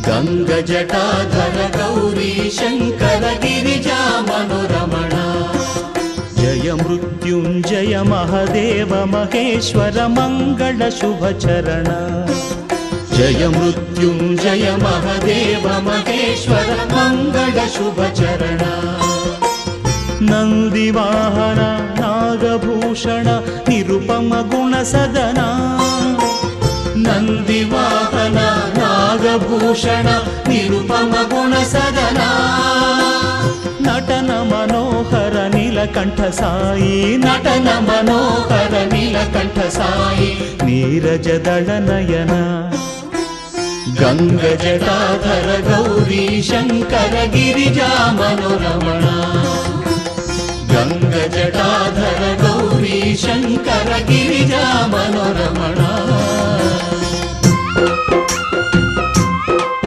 गङ्गजटाधर Gauri Shankar Girija मनोरमण Jai Mrityunjay Mahadeva Maheshwar Mangal शुभचरण Jai Mrityunjay Mahadeva Maheshwar Mangal शुभचरण नंदिवाहन Nagabhushan Nirupam गुणसदना नंदिवाहन Nagabhushan Nirupam गुणसदना नटन Manohar Neelkanth Sai नटन Manohar Neelkanth Sai नीरजदल Nayan गंगजटाधर Gauri Shankar Girija मनोरमण गंगजटाधर Gauri Shankar Girija मनोरमण